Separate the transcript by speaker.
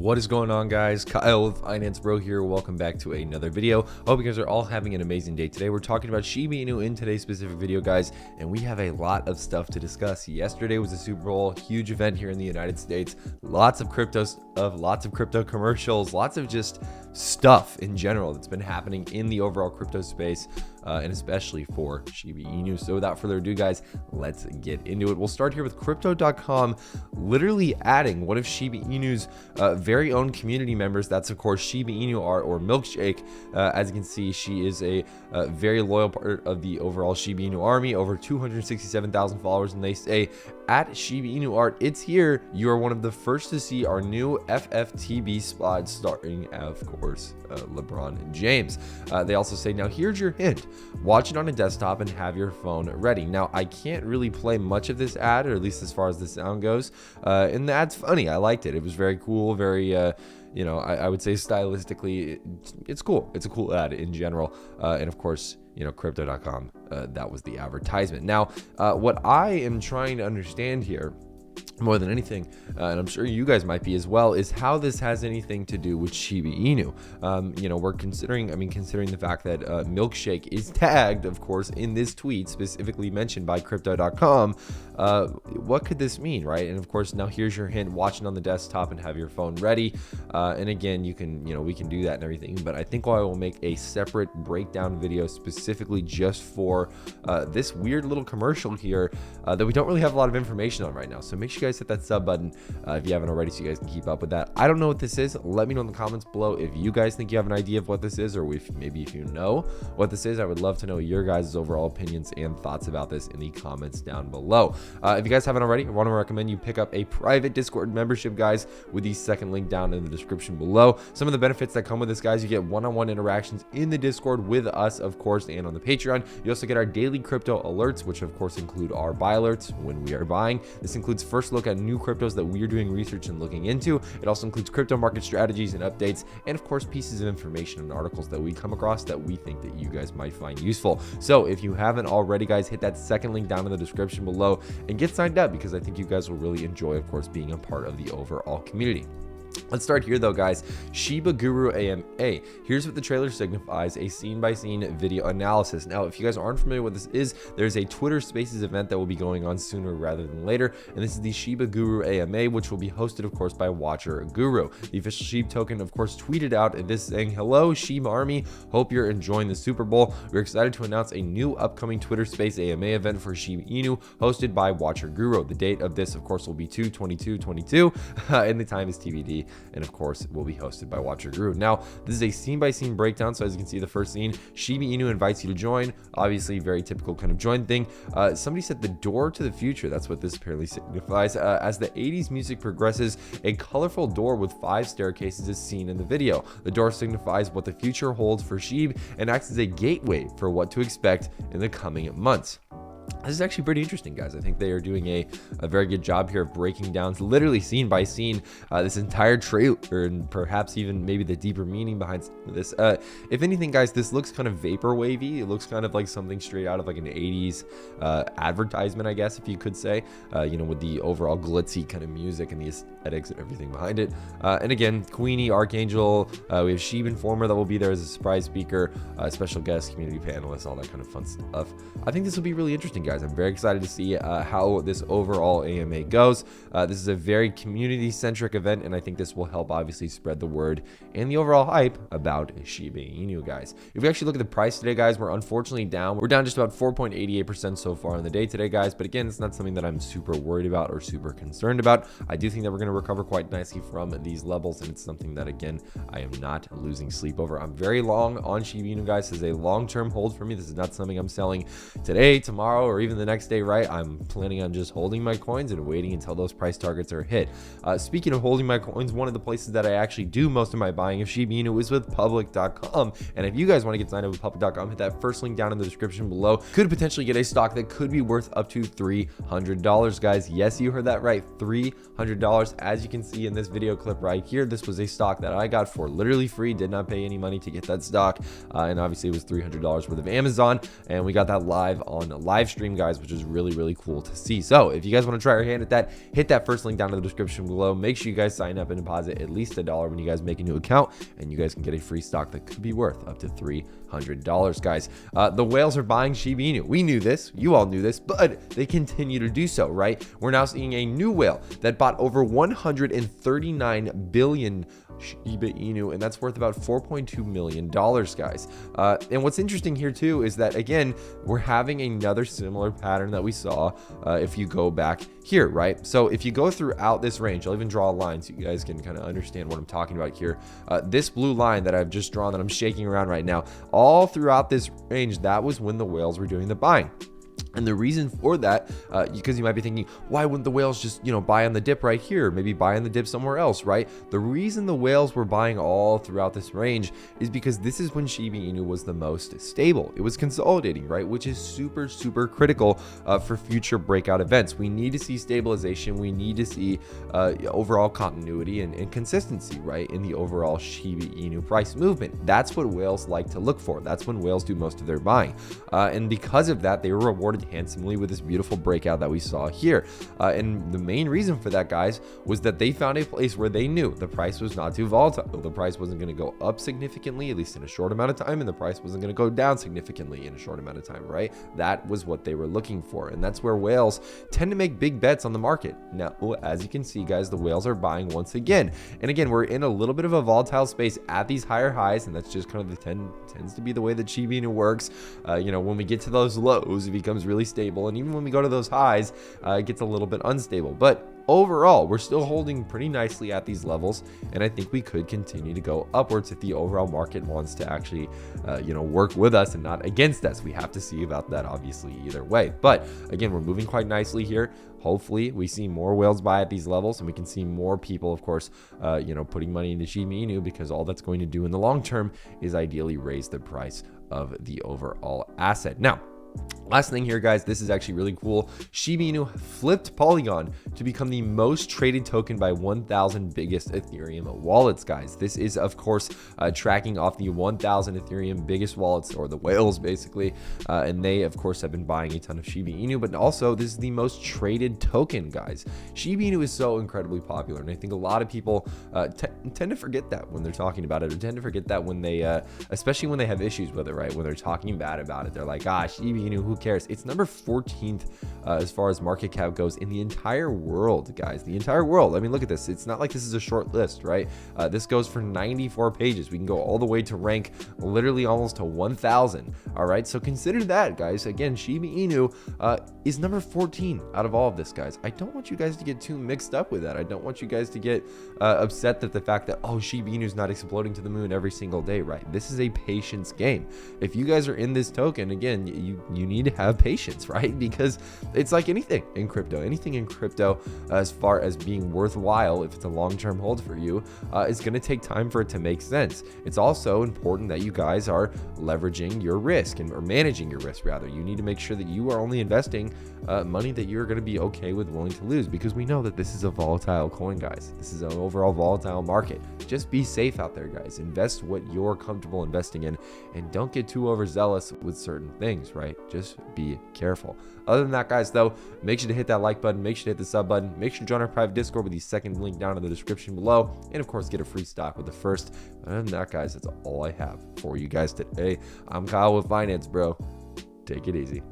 Speaker 1: What is going on, guys? Kyle with Finance Bro here. Welcome back to another video. Hope you guys are all having an amazing day today. We're talking about Shiba Inu in today's specific video, guys, and we have a lot of stuff to discuss. Yesterday was the Super Bowl, huge event here in the United States. Lots of crypto commercials, lots of just stuff in general that's been happening in the overall crypto space, and especially for Shiba Inu. So without further ado, guys, let's get into it. We'll start here with crypto.com literally adding one of Shiba Inu's very own community members. That's of course Shiba Inu Art, or Milkshake. As you can see, she is a very loyal part of the overall Shiba Inu army, over 267,000 followers, and they say at Shiba Inu Art, it's here. You are one of the first to see our new FFTB spot starring, of course, LeBron James. They also say, now here's your hint, watch it on a desktop and have your phone ready. Now I can't really play much of this ad, or at least as far as the sound goes, and the ad's funny. I liked it. It was very cool, very you know, I would say stylistically it's cool. It's a cool ad in general, and of course, you know, crypto.com, that was the advertisement. Now what I am trying to understand here more than anything, and I'm sure you guys might be as well, is how this has anything to do with Shiba Inu. You know, we're considering the fact that Milkshake is tagged, of course, in this tweet, specifically mentioned by crypto.com. What could this mean, right? And of course, now here's your hint, watch it on the desktop and have your phone ready. And again, you can, you know, we can do that and everything, but I think I will make a separate breakdown video specifically just for this weird little commercial here that we don't really have a lot of information on right now. So make sure you guys hit that sub button if you haven't already, so you guys can keep up with that. I don't know what this is. Let me know in the comments below if you guys think you have an idea of what this is, or if maybe if you know what this is. I would love to know your guys' overall opinions and thoughts about this in the comments down below. If you guys haven't already, I want to recommend you pick up a private Discord membership, guys, with the second link down in the description below. Some of the benefits that come with this, guys: you get one-on-one interactions in the Discord with us, of course, and on the Patreon. You also get our daily crypto alerts, which of course include our buy alerts when we are buying. This includes first look at new cryptos that we are doing research and looking into. It also includes crypto market strategies and updates, and of course pieces of information and articles that we come across that we think that you guys might find useful. So if you haven't already, guys, hit that second link down in the description below and get signed up, because I think you guys will really enjoy, of course, being a part of the overall community. Let's start here though, guys. SHIB Guru AMA. Here's what the trailer signifies: a scene-by-scene video analysis. Now, if you guys aren't familiar with what this is, there's a Twitter Spaces event that will be going on sooner rather than later, and this is the Shiba Guru AMA, which will be hosted, of course, by Watcher Guru. The official SHIB token, of course, tweeted out this saying, "Hello, SHIB Army. Hope you're enjoying the Super Bowl. We're excited to announce a new upcoming Twitter Space AMA event for Shiba Inu, hosted by Watcher Guru. The date of this, of course, will be 2/22/22, and the time is TBD. And of course, it will be hosted by Watcher Guru." Now, this is a scene-by-scene breakdown. So as you can see, the first scene, Shiba Inu invites you to join. Obviously, very typical kind of join thing. Somebody said the door to the future. That's what this apparently signifies. As the 80s music progresses, a colorful door with 5 staircases is seen in the video. The door signifies what the future holds for SHIB and acts as a gateway for what to expect in the coming months. This is actually pretty interesting, guys. I think they are doing a very good job here of breaking down, literally scene by scene, this entire trailer, and perhaps even maybe the deeper meaning behind this. If anything, guys, this looks kind of vapor wavy. It looks kind of like something straight out of like an 80s advertisement, I guess, if you could say, you know, with the overall glitzy kind of music and the aesthetics and everything behind it. And again, Queenie, Archangel, we have SHIB Informer that will be there as a surprise speaker, special guest, community panelist, all that kind of fun stuff. I think this will be really interesting, guys. I'm very excited to see how this overall AMA goes. This is a very community-centric event, and I think this will help obviously spread the word and the overall hype about Shiba Inu, guys. If we actually look at the price today, guys, we're unfortunately down. We're down just about 4.88% so far on the day today, guys. But again, it's not something that I'm super worried about or super concerned about. I do think that we're going to recover quite nicely from these levels, and it's something that, again, I am not losing sleep over. I'm very long on Shiba Inu, guys. This is a long-term hold for me. This is not something I'm selling today, tomorrow, or even the next day, right? I'm planning on just holding my coins and waiting until those price targets are hit. Speaking of holding my coins, one of the places that I actually do most of my buying of Shiba Inu is with public.com. And if you guys want to get signed up with public.com, hit that first link down in the description below. Could potentially get a stock that could be worth up to $300, guys. Yes, you heard that right, $300. As you can see in this video clip right here, this was a stock that I got for literally free, did not pay any money to get that stock, and obviously it was $300 worth of Amazon, and we got that live on live stream stream, guys, which is really cool to see. So if you guys want to try your hand at that, hit that first link down in the description below. Make sure you guys sign up and deposit at least $1 when you guys make a new account, and you guys can get a free stock that could be worth up to $300, guys. The whales are buying Shiba Inu. We knew this, you all knew this, but they continue to do so, right? We're now seeing a new whale that bought over 139 billion Shiba Inu, and that's worth about $4.2 million, guys. And what's interesting here too is that, again, we're having another similar pattern that we saw if you go back here, right? So if you go throughout this range, I'll even draw a line so you guys can kind of understand what I'm talking about here. This blue line that I've just drawn, that I'm shaking around right now, all throughout this range, that was when the whales were doing the buying. And the reason for that, because you might be thinking, why wouldn't the whales just, buy on the dip right here? Maybe buy on the dip somewhere else, right? The reason the whales were buying all throughout this range is because this is when Shiba Inu was the most stable. It was consolidating, right? Which is super critical for future breakout events. We need to see stabilization. We need to see overall continuity and consistency, right? In the overall Shiba Inu price movement. That's what whales like to look for. That's when whales do most of their buying. And because of that, they were rewarded handsomely with this beautiful breakout that we saw here. And the main reason for that, guys, was that they found a place where they knew the price was not too volatile. The price wasn't going to go up significantly, at least in a short amount of time, and the price wasn't going to go down significantly in a short amount of time, right? That was what they were looking for. And that's where whales tend to make big bets on the market. Now, as you can see, guys, the whales are buying once again. And again, we're in a little bit of a volatile space at these higher highs, and that's just kind of tends to be the way that Shiba Inu works. When we get to those lows, it becomes really stable, and even when we go to those highs, it gets a little bit unstable. But overall, we're still holding pretty nicely at these levels, and I think we could continue to go upwards if the overall market wants to actually work with us and not against us. We have to see about that, obviously, either way. But again, we're moving quite nicely here. Hopefully we see more whales buy at these levels, and we can see more people, of course, putting money into Shiba Inu, because all that's going to do in the long term is ideally raise the price of the overall asset. Now, last thing here, guys, this is actually really cool. Shiba Inu flipped Polygon to become the most traded token by 1,000 biggest Ethereum wallets, guys. This is, of course, tracking off the 1,000 Ethereum biggest wallets, or the whales, basically. And they, of course, have been buying a ton of Shiba Inu, but also this is the most traded token, guys. Shiba Inu is so incredibly popular, and I think a lot of people tend to forget that when they're talking about it, or tend to forget that when they, especially when they have issues with it, right? When they're talking bad about it, they're like, Shiba Inu, who cares? It's number 14th as far as market cap goes in the entire world, guys. The entire world. I mean, look at this. It's not like this is a short list, right? This goes for 94 pages. We can go all the way to rank literally almost to 1,000. All right, so consider that, guys. Again, Shiba Inu is number 14 out of all of this, guys. I don't want you guys to get too mixed up with that. I don't want you guys to get upset that the fact that, Shiba Inu is not exploding to the moon every single day, right? This is a patience game. If you guys are in this token, again, you need to have patience, right? Because it's like anything in crypto. Anything in crypto, as far as being worthwhile, if it's a long-term hold for you, it's going to take time for it to make sense. It's also important that you guys are leveraging your risk, or managing your risk, rather. You need to make sure that you are only investing money that you're going to be okay with willing to lose, because we know that this is a volatile coin, guys. This is an overall volatile market. Just be safe out there, guys. Invest what you're comfortable investing in, and don't get too overzealous with certain things, right? Just be careful. Other than that, guys, though, make sure to hit that like button, make sure to hit the sub button, make sure to join our private Discord with the second link down in the description below, and of course get a free stock with the first. Other than that, guys, that's all I have for you guys today. I'm Kyle with Finance Bro. Take it easy.